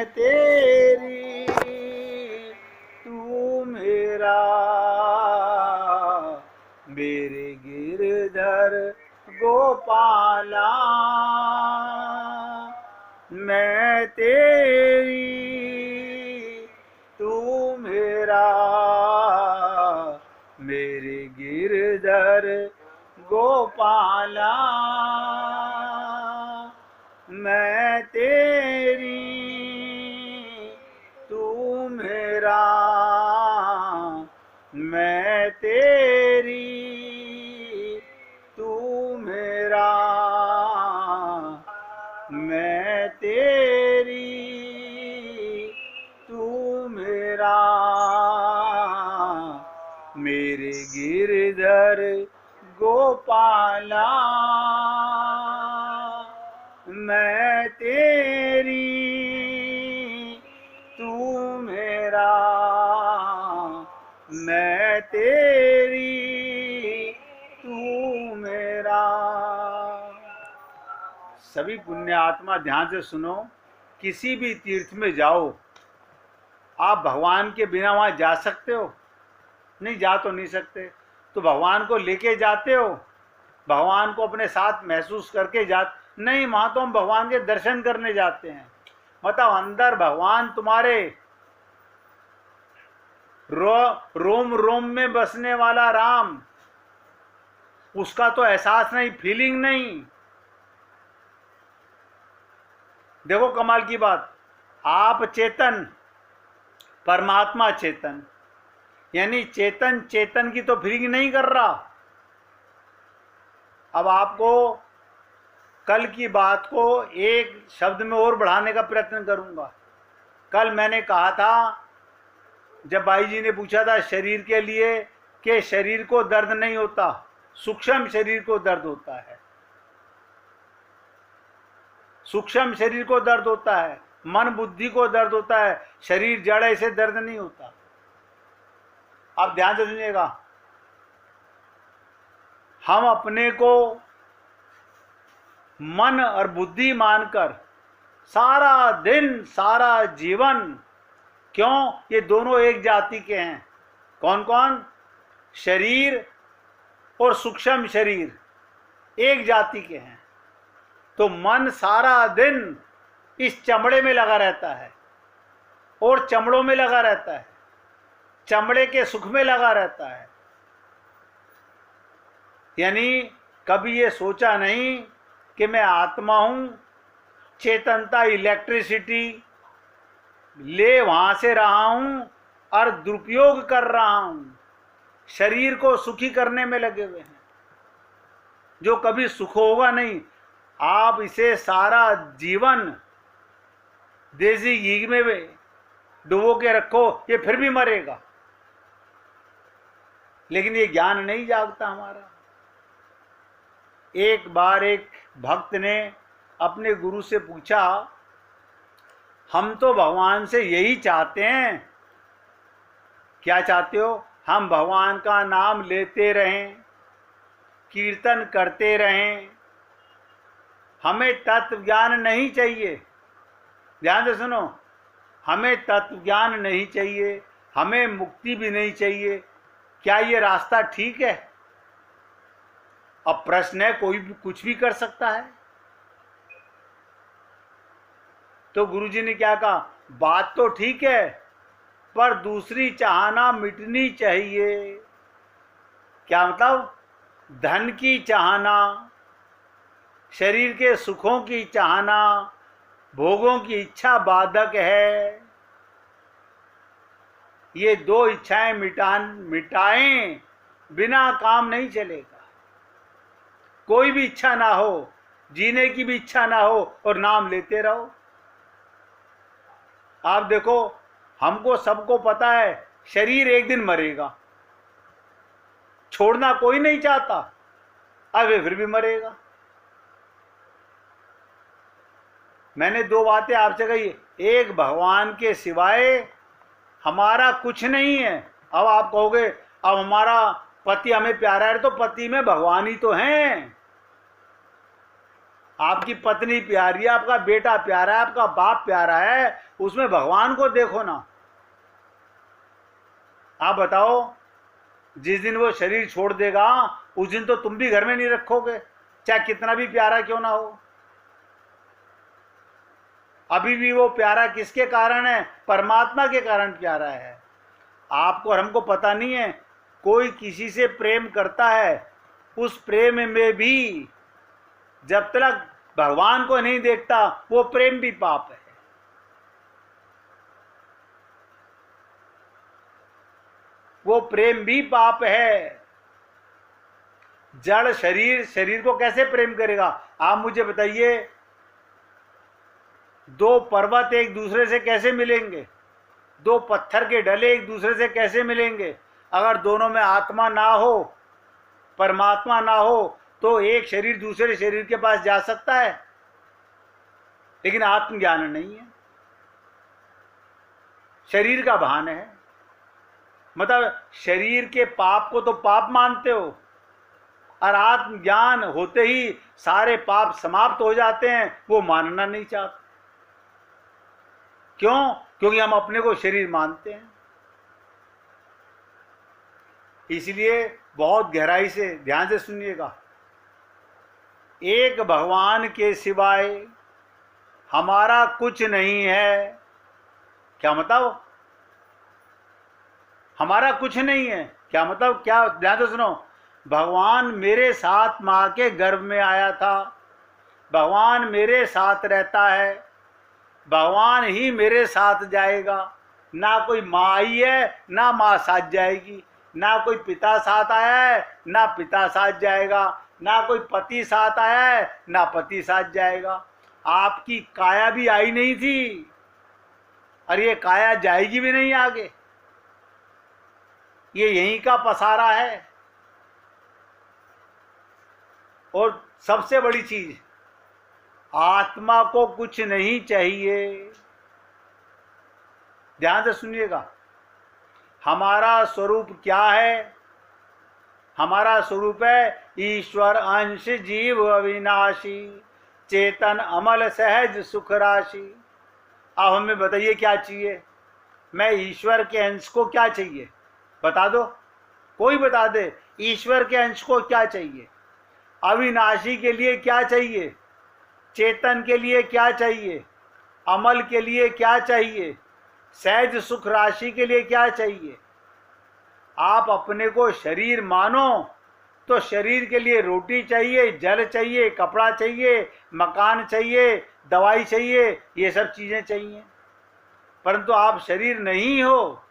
मैं तेरी तू मेरा, मेरे गिरधर गोपाला। मैं तेरी तू मेरा, मेरे गिरधर गोपाला। मैं तेरी तू मेरा, मैं तेरी तू मेरा, मैं तेरी तू मेरा, मेरे गिरधर गोपाला। मैं तेरी तू मेरा, मैं तेरी तू मेरा। सभी पुण्य आत्मा ध्यान से सुनो, किसी भी तीर्थ में जाओ, आप भगवान के बिना वहां जा सकते हो? नहीं, जा तो नहीं सकते। तो भगवान को लेके जाते हो, भगवान को अपने साथ महसूस करके नहीं, वहां तो हम भगवान के दर्शन करने जाते हैं। मतलब अंदर भगवान तुम्हारे रोम रोम में बसने वाला राम, उसका तो एहसास नहीं, फीलिंग नहीं। देखो कमाल की बात, आप चेतन, परमात्मा चेतन, यानी चेतन चेतन की तो फीलिंग नहीं कर रहा। अब आपको कल की बात को एक शब्द में और बढ़ाने का प्रयत्न करूंगा। कल मैंने कहा था, जब भाई जी ने पूछा था शरीर के लिए, कि शरीर को दर्द नहीं होता, सूक्ष्म शरीर को दर्द होता है। सूक्ष्म शरीर को दर्द होता है, मन बुद्धि को दर्द होता है, शरीर जड़ ऐसे दर्द नहीं होता। आप ध्यान से सुनिएगा, हम अपने को मन और बुद्धि मानकर सारा दिन सारा जीवन, क्यों? ये दोनों एक जाति के हैं। कौन कौन? शरीर और सूक्ष्म शरीर एक जाति के हैं। तो मन सारा दिन इस चमड़े में लगा रहता है और चमड़ों में लगा रहता है, चमड़े के सुख में लगा रहता है। यानी कभी ये सोचा नहीं कि मैं आत्मा हूं, चेतनता इलेक्ट्रिसिटी ले वहां से रहा हूं और दुरुपयोग कर रहा हूं, शरीर को सुखी करने में लगे हुए हैं, जो कभी सुख होगा नहीं। आप इसे सारा जीवन देसी घी में डुबो के रखो, ये फिर भी मरेगा, लेकिन ये ज्ञान नहीं जागता हमारा। एक बार एक भक्त ने अपने गुरु से पूछा, हम तो भगवान से यही चाहते हैं। क्या चाहते हो? हम भगवान का नाम लेते रहें, कीर्तन करते रहें, हमें तत्व ज्ञान नहीं चाहिए। ध्यान से सुनो, हमें तत्व ज्ञान नहीं चाहिए, हमें मुक्ति भी नहीं चाहिए। क्या ये रास्ता ठीक है? अब प्रश्न है, कोई भी कुछ भी कर सकता है। तो गुरुजी ने क्या कहा, बात तो ठीक है, पर दूसरी चाहना मिटनी चाहिए। क्या मतलब? धन की चाहना, शरीर के सुखों की चाहना, भोगों की इच्छा बाधक है। ये दो इच्छाएं मिटाएं बिना काम नहीं चलेगा। कोई भी इच्छा ना हो, जीने की भी इच्छा ना हो, और नाम लेते रहो। आप देखो, हमको सबको पता है शरीर एक दिन मरेगा, छोड़ना कोई नहीं चाहता, अब फिर भी मरेगा। मैंने दो बातें आपसे कही, एक भगवान के सिवाय हमारा कुछ नहीं है। अब आप कहोगे अब हमारा पति हमें प्यारा है, तो पति में भगवान ही तो हैं। आपकी पत्नी प्यारी है, आपका बेटा प्यारा है, आपका बाप प्यारा है, उसमें भगवान को देखो ना। आप बताओ, जिस दिन वो शरीर छोड़ देगा उस दिन तो तुम भी घर में नहीं रखोगे, चाहे कितना भी प्यारा क्यों ना हो। अभी भी वो प्यारा किसके कारण है? परमात्मा के कारण प्यारा है। आपको और हमको पता नहीं है। कोई किसी से प्रेम करता है, उस प्रेम में भी जब तक भगवान को नहीं देखता वो प्रेम भी पाप है। वो प्रेम भी पाप है। जड़ शरीर, शरीर को कैसे प्रेम करेगा? आप मुझे बताइए, दो पर्वत एक दूसरे से कैसे मिलेंगे? दो पत्थर के डले एक दूसरे से कैसे मिलेंगे? अगर दोनों में आत्मा ना हो, परमात्मा ना हो, तो एक शरीर दूसरे शरीर के पास जा सकता है, लेकिन आत्मज्ञान नहीं है, शरीर का भान है। मतलब शरीर के पाप को तो पाप मानते हो, और आत्मज्ञान होते ही सारे पाप समाप्त हो जाते हैं, वो मानना नहीं चाहते। क्यों? क्योंकि हम अपने को शरीर मानते हैं। इसलिए बहुत गहराई से ध्यान से सुनिएगा, एक भगवान के सिवाय हमारा कुछ नहीं है। क्या मतलब? हमारा कुछ नहीं है क्या मतलब? क्या? ध्यान से सुनो, भगवान मेरे साथ माँ के गर्भ में आया था, भगवान मेरे साथ रहता है, भगवान ही मेरे साथ जाएगा। ना कोई माँ आई है ना माँ साथ जाएगी, ना कोई पिता साथ आया है ना पिता साथ जाएगा, ना कोई पति साथ आया है ना पति साथ जाएगा। आपकी काया भी आई नहीं थी, और ये काया जाएगी भी नहीं आगे, ये यहीं का पसारा है। और सबसे बड़ी चीज, आत्मा को कुछ नहीं चाहिए। ध्यान से सुनिएगा, हमारा स्वरूप क्या है? हमारा स्वरूप है ईश्वर अंश जीव अविनाशी, चेतन अमल सहज सुख राशि। अब हमें बताइए क्या चाहिए? मैं ईश्वर के अंश को क्या चाहिए? बता दो, कोई बता दे। ईश्वर के अंश को क्या चाहिए? अविनाशी के लिए क्या चाहिए? चेतन के लिए क्या चाहिए? अमल के लिए क्या चाहिए? सहज सुख राशि के लिए क्या चाहिए? आप अपने को शरीर मानो तो शरीर के लिए रोटी चाहिए, जल चाहिए, कपड़ा चाहिए, मकान चाहिए, दवाई चाहिए, ये सब चीजें चाहिए। परंतु आप शरीर नहीं हो,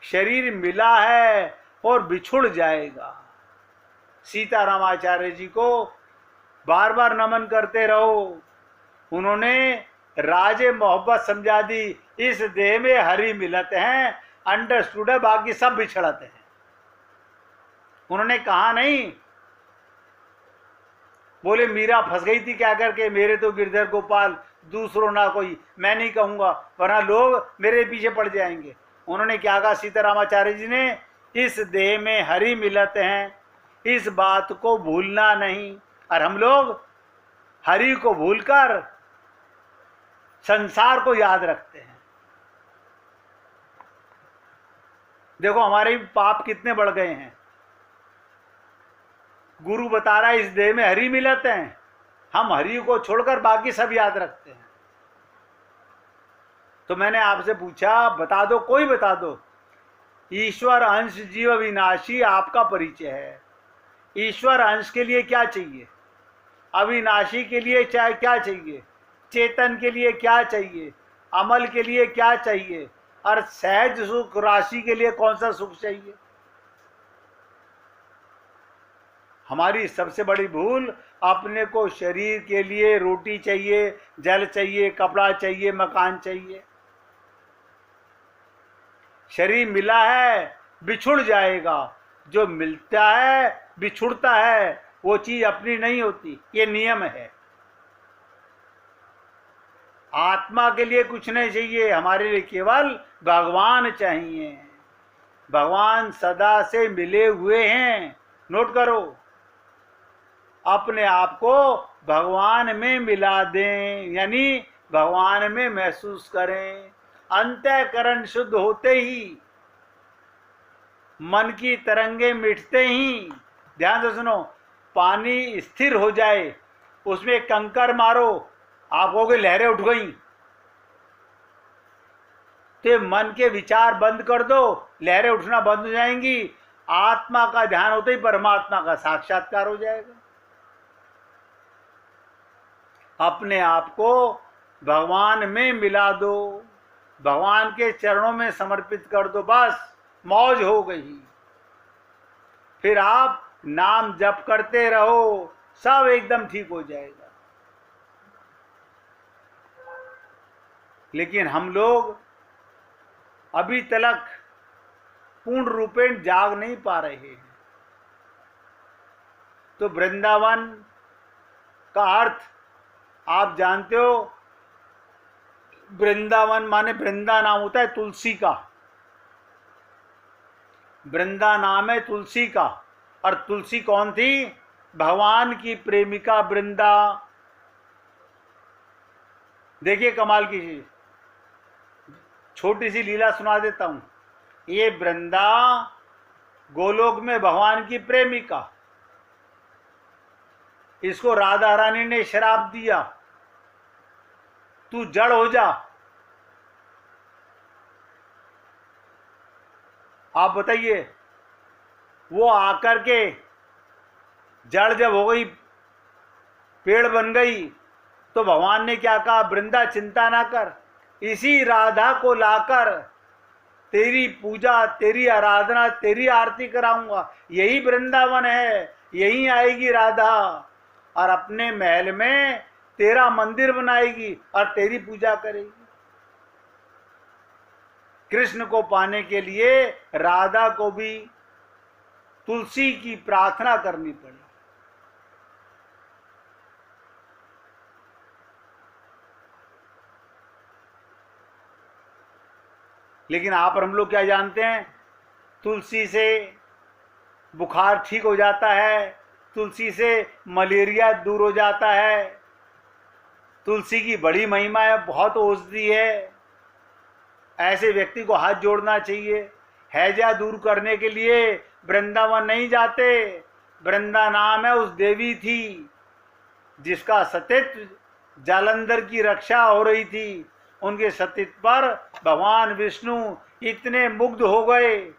शरीर मिला है और बिछुड़ जाएगा। सीतारामाचार्य जी को बार बार नमन करते रहो। उन्होंने राजे मोहब्बत समझा दी, इस देह में हरि मिलत हैं, अंडरस्टूड है, बाकी सब बिछड़त हैं। उन्होंने कहा नहीं, बोले मीरा फंस गई थी क्या करके, मेरे तो गिरधर गोपाल दूसरों ना कोई, मैं नहीं कहूंगा वरना लोग मेरे पीछे पड़ जाएंगे। उन्होंने क्या कहा सीतारामाचार्य जी ने? इस देह में हरि मिलत हैं, इस बात को भूलना नहीं। और हम लोग हरि को भूलकर संसार को याद रखते हैं। देखो हमारे पाप कितने बढ़ गए हैं। गुरु बता रहा है इस देह में हरि मिलत हैं, हम हरि को छोड़कर बाकी सब याद रखते हैं। तो मैंने आपसे पूछा, बता दो, कोई बता दो, ईश्वर अंश जीव अविनाशी आपका परिचय है। ईश्वर अंश के लिए क्या चाहिए? अविनाशी के लिए चाहे क्या चाहिए? चेतन के लिए क्या चाहिए? अमल के लिए क्या चाहिए? और सहज सुख राशि के लिए कौन सा सुख चाहिए? हमारी सबसे बड़ी भूल, अपने को शरीर के लिए रोटी चाहिए, जल चाहिए, कपड़ा चाहिए, मकान चाहिए। शरीर मिला है, बिछुड़ जाएगा। जो मिलता है बिछुड़ता है, वो चीज अपनी नहीं होती, ये नियम है। आत्मा के लिए कुछ नहीं चाहिए, हमारे लिए केवल भगवान चाहिए। भगवान सदा से मिले हुए हैं। नोट करो, अपने आप को भगवान में मिला दें, यानी भगवान में महसूस करें। अंतःकरण शुद्ध होते ही, मन की तरंगे मिटते ही, ध्यान से सुनो, पानी स्थिर हो जाए, उसमें कंकर मारो, आप कहोगे लहरें उठ गई, तो मन के विचार बंद कर दो, लहरें उठना बंद हो जाएंगी। आत्मा का ध्यान होते ही परमात्मा का साक्षात्कार हो जाएगा। अपने आप को भगवान में मिला दो, भगवान के चरणों में समर्पित कर दो, बस मौज हो गई। फिर आप नाम जप करते रहो, सब एकदम ठीक हो जाएगा। लेकिन हम लोग अभी तक पूर्ण रूपेण जाग नहीं पा रहे हैं। तो वृंदावन का अर्थ आप जानते हो, वृंदावन माने वृंदा नाम होता है तुलसी का, वृंदा नाम है तुलसी का। और तुलसी कौन थी? भगवान की प्रेमिका वृंदा। देखिए कमाल की चीज, छोटी सी लीला सुना देता हूं। ये वृंदा गोलोक में भगवान की प्रेमिका, इसको राधा रानी ने शराप दिया, तू जड़ हो जा। आप बताइए, वो आकर के जड़ जब हो गई, पेड़ बन गई, तो भगवान ने क्या कहा? वृंदा चिंता ना कर, इसी राधा को लाकर तेरी पूजा, तेरी आराधना, तेरी आरती कराऊंगा। यही वृंदावन है, यहीं आएगी राधा और अपने महल में तेरा मंदिर बनाएगी और तेरी पूजा करेगी। कृष्ण को पाने के लिए राधा को भी तुलसी की प्रार्थना करनी पड़ी। लेकिन आप और हम लोग क्या जानते हैं? तुलसी से बुखार ठीक हो जाता है, तुलसी से मलेरिया दूर हो जाता है, तुलसी की बड़ी महिमा है, बहुत औषधि है। ऐसे व्यक्ति को हाथ जोड़ना चाहिए। हैजा दूर करने के लिए वृंदावन नहीं जाते। वृंदा नाम है उस देवी थी जिसका सतीत्व जालंधर की रक्षा हो रही थी। उनके सतीत्व पर भगवान विष्णु इतने मुग्ध हो गए,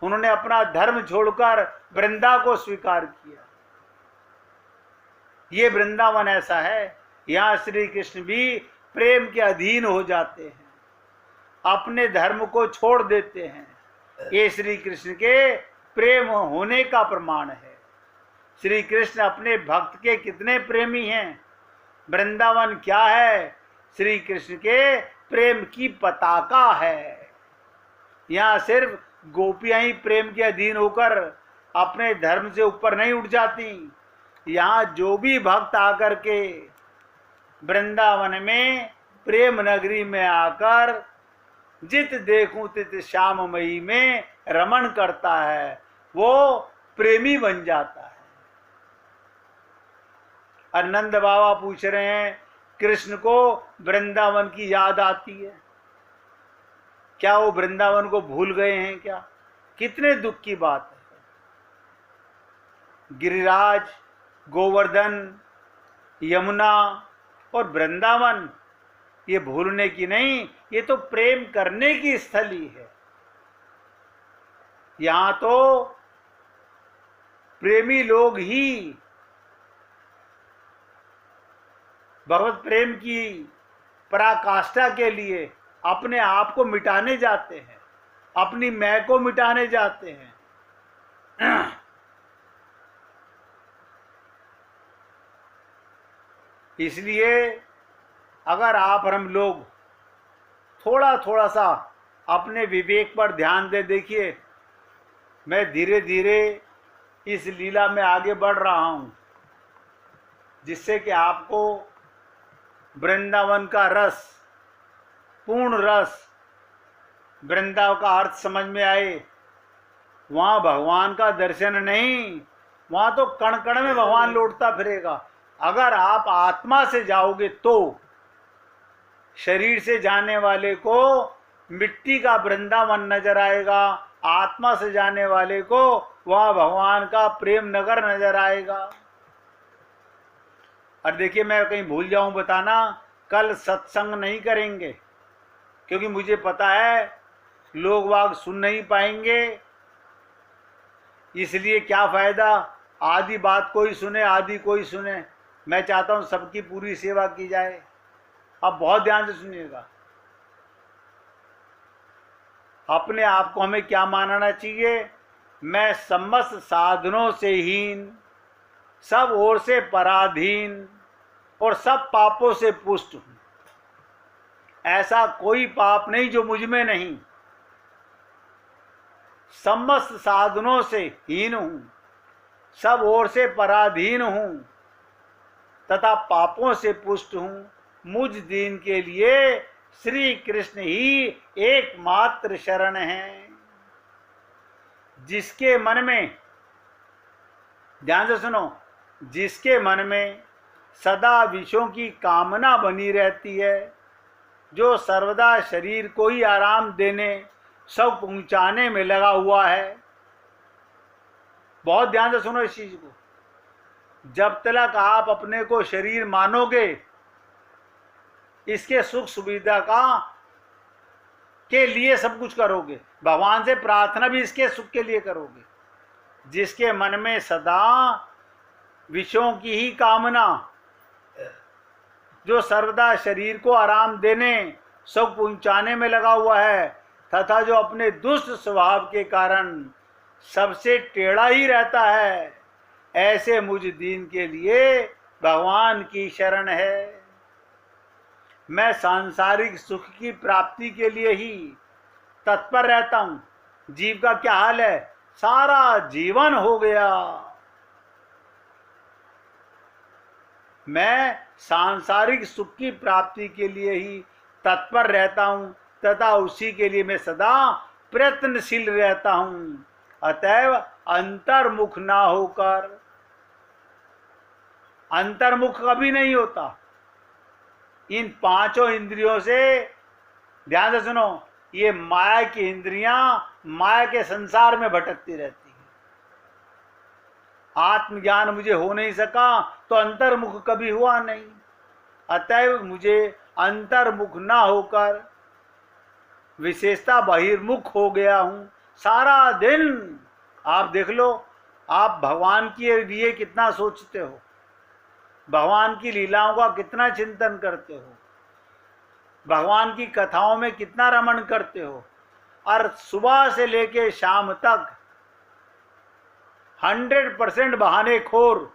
उन्होंने अपना धर्म छोड़कर वृंदा को स्वीकार किया। ये वृंदावन ऐसा है, यहाँ श्री कृष्ण भी प्रेम के अधीन हो जाते हैं, अपने धर्म को छोड़ देते हैं। ये श्री कृष्ण के प्रेम होने का प्रमाण है। श्री कृष्ण अपने भक्त के कितने प्रेमी हैं। वृंदावन क्या है? श्री कृष्ण के प्रेम की पताका है। यहाँ सिर्फ गोपियां ही प्रेम के अधीन होकर अपने धर्म से ऊपर नहीं उठ जाती। यहाँ जो भी भक्त आकर के वृंदावन में प्रेम नगरी में आकर जित देखूं तित श्याममयी में रमण करता है, वो प्रेमी बन जाता है। आनंद बाबा पूछ रहे हैं, कृष्ण को वृंदावन की याद आती है क्या? वो वृंदावन को भूल गए हैं क्या? कितने दुख की बात है। गिरिराज, गोवर्धन, यमुना और वृंदावन, ये भूलने की नहीं, ये तो प्रेम करने की स्थली है। यहां तो प्रेमी लोग ही भगवत प्रेम की पराकाष्ठा के लिए अपने आप को मिटाने जाते हैं, अपनी मैं को मिटाने जाते हैं। इसलिए अगर आप और हम लोग थोड़ा थोड़ा सा अपने विवेक पर ध्यान दे, देखिए मैं धीरे धीरे इस लीला में आगे बढ़ रहा हूं, जिससे कि आपको वृंदावन का रस, पूर्ण रस, वृंदावन का अर्थ समझ में आए। वहां भगवान का दर्शन नहीं, वहां तो कण कण में भगवान लौटता फिरेगा। अगर आप आत्मा से जाओगे तो शरीर से जाने वाले को मिट्टी का वृंदावन नजर आएगा, आत्मा से जाने वाले को वह भगवान का प्रेम नगर नजर आएगा। और देखिए, मैं कहीं भूल जाऊं बताना, कल सत्संग नहीं करेंगे क्योंकि मुझे पता है लोग वाग सुन नहीं पाएंगे, इसलिए क्या फायदा, आधी बात कोई सुने आधी कोई सुने। मैं चाहता हूं सबकी पूरी सेवा की जाए। अब बहुत ध्यान से सुनिएगा। अपने आप को हमें क्या मानना चाहिए? मैं समस्त साधनों से हीन, सब ओर से पराधीन और सब पापों से पुष्ट हूं। ऐसा कोई पाप नहीं जो मुझ में नहीं। समस्त साधनों से हीन हूं, सब ओर से पराधीन हूं तथा पापों से पुष्ट हूं। मुझ दीन के लिए श्री कृष्ण ही एकमात्र शरण है। जिसके मन में, ध्यान से सुनो, जिसके मन में सदा विषयों की कामना बनी रहती है, जो सर्वदा शरीर को ही आराम देने, सब पहुंचाने में लगा हुआ है। बहुत ध्यान से सुनो इस चीज को। जब तक आप अपने को शरीर मानोगे, इसके सुख सुविधा का के लिए सब कुछ करोगे, भगवान से प्रार्थना भी इसके सुख के लिए करोगे। जिसके मन में सदा विषयों की ही कामना, जो सर्वदा शरीर को आराम देने, सुख पहुंचाने में लगा हुआ है, तथा जो अपने दुष्ट स्वभाव के कारण सबसे टेढ़ा ही रहता है, ऐसे मुझ दीन के लिए भगवान की शरण है। मैं सांसारिक सुख की प्राप्ति के लिए ही तत्पर रहता हूं। जीव का क्या हाल है? सारा जीवन हो गया। मैं सांसारिक सुख की प्राप्ति के लिए ही तत्पर रहता हूं तथा उसी के लिए मैं सदा प्रयत्नशील रहता हूं। अतएव अंतर्मुख ना होकर, अंतर्मुख कभी नहीं होता। इन पांचों इंद्रियों से, ध्यान से सुनो, ये माया की इंद्रियां माया के संसार में भटकती रहती हैं। आत्मज्ञान मुझे हो नहीं सका तो अंतर्मुख कभी हुआ नहीं। अतएव मुझे अंतर्मुख ना होकर विशेषता बहिर्मुख हो गया हूं। सारा दिन आप देख लो, आप भगवान के लिए कितना सोचते हो, भगवान की लीलाओं का कितना चिंतन करते हो, भगवान की कथाओं में कितना रमण करते हो, और सुबह से लेके शाम तक 100% बहाने खोर,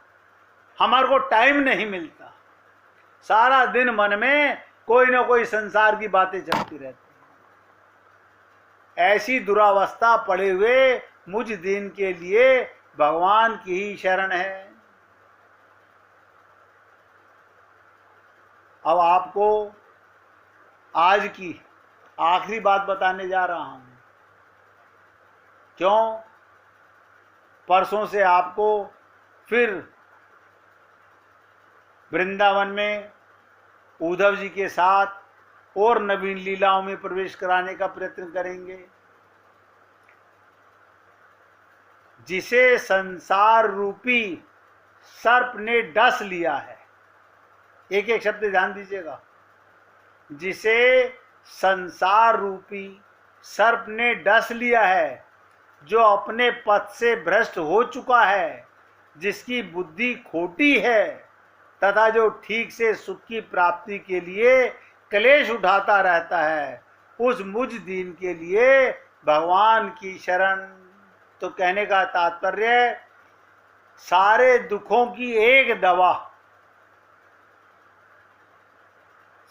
हमारे को टाइम नहीं मिलता। सारा दिन मन में कोई ना कोई संसार की बातें चलती रहती हैं। ऐसी दुरावस्था पड़े हुए मुझ दीन के लिए भगवान की ही शरण है। अब आपको आज की आखिरी बात बताने जा रहा हूं। क्यों? परसों से आपको फिर वृंदावन में उद्धव जी के साथ और नवीन लीलाओं में प्रवेश कराने का प्रयत्न करेंगे। जिसे संसार रूपी सर्प ने डस लिया है, एक एक शब्द ध्यान दीजिएगा, जिसे संसार रूपी सर्प ने डस लिया है, जो अपने पथ से भ्रष्ट हो चुका है, जिसकी बुद्धि खोटी है तथा जो ठीक से सुख की प्राप्ति के लिए क्लेश उठाता रहता है, उस मुझ दीन के लिए भगवान की शरण। तो कहने का तात्पर्य, सारे दुखों की एक दवा,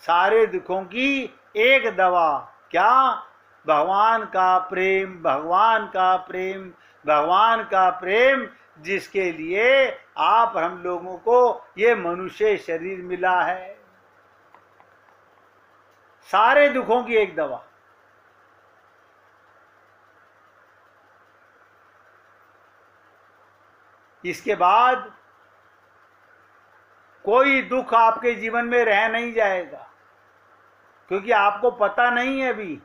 सारे दुखों की एक दवा क्या? भगवान का प्रेम, भगवान का प्रेम, भगवान का प्रेम, जिसके लिए आप हम लोगों को ये मनुष्य शरीर मिला है। सारे दुखों की एक दवा। इसके बाद कोई दुख आपके जीवन में रह नहीं जाएगा, क्योंकि आपको पता नहीं है अभी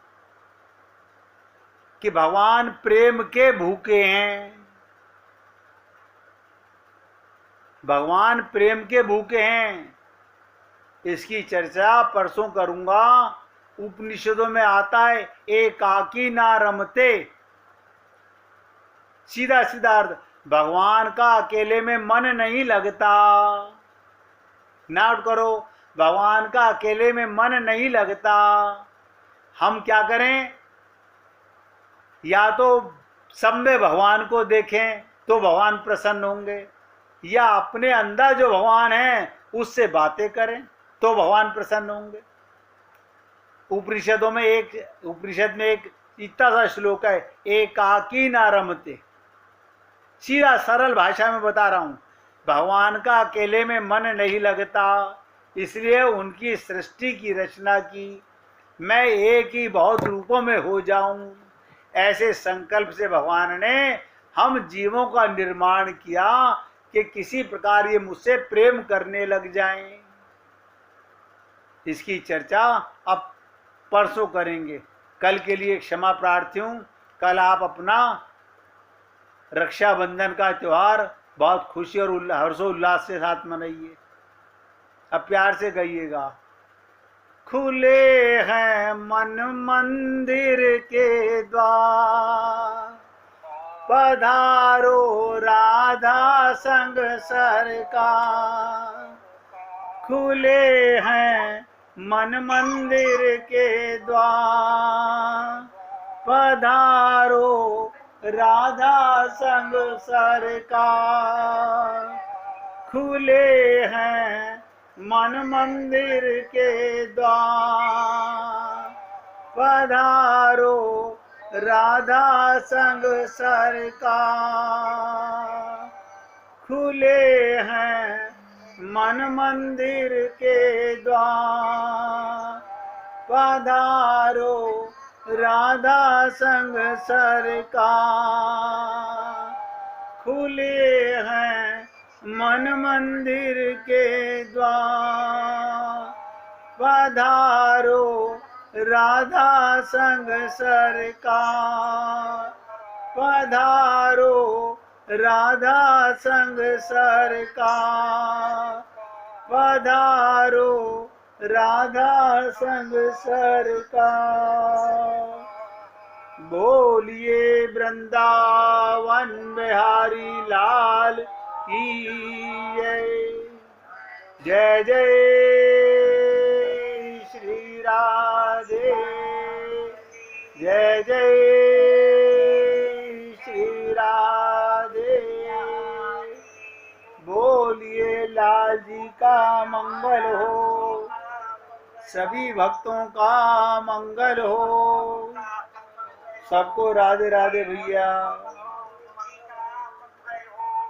कि भगवान प्रेम के भूखे हैं। भगवान प्रेम के भूखे हैं। इसकी चर्चा परसों करूंगा। उपनिषदों में आता है एकाकी ना रमते, सीधा सीधा अर्थ, भगवान का अकेले में मन नहीं लगता। नोट करो, भगवान का अकेले में मन नहीं लगता। हम क्या करें, या तो सब में भगवान को देखें तो भगवान प्रसन्न होंगे, या अपने अंदर जो भगवान है उससे बातें करें तो भगवान प्रसन्न होंगे। उपनिषद में एक इतना सा श्लोक है, एकाकी ना रमते। सीधा सरल भाषा में बता रहा हूं, भगवान का अकेले में मन नहीं लगता, इसलिए उनकी सृष्टि की रचना की, मैं एक ही बहुत रूपों में हो जाऊं, ऐसे संकल्प से भगवान ने हम जीवों का निर्माण किया कि किसी प्रकार ये मुझसे प्रेम करने लग जाएं। इसकी चर्चा अब परसों करेंगे। कल के लिए क्षमा प्रार्थी हूं। कल आप अपना रक्षाबंधन का त्योहार बहुत खुशी और हर्षोल्लास के साथ मनाइए। अब प्यार से कहिएगा, खुले हैं मन मंदिर के द्वार, पधारो राधा संग सरकार। खुले हैं मन मंदिर के द्वार, पधारो राधा संग सरकार। खुले हैं मन मंदिर के द्वार, पधारो राधा संग सरकार। खुले हैं मन मंदिर के द्वार, पधारो राधा संग सरकार। खुले हैं मन मंदिर के द्वार, पधारो राधा संग सरकार। पधारो राधा संग सरकार। पधारो राधा संग सरकार। बोलिए वृंदावन बिहारी लाल की जय। जय श्री राधे, जय जय श्री राधे। बोलिए लाल जी का मंगल हो, सभी भक्तों का मंगल हो। सबको राधे राधे भैया,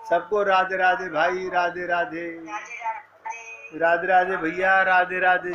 सबको राधे राधे भाई, राधे राधे, राधे राधे भैया, राधे राधे।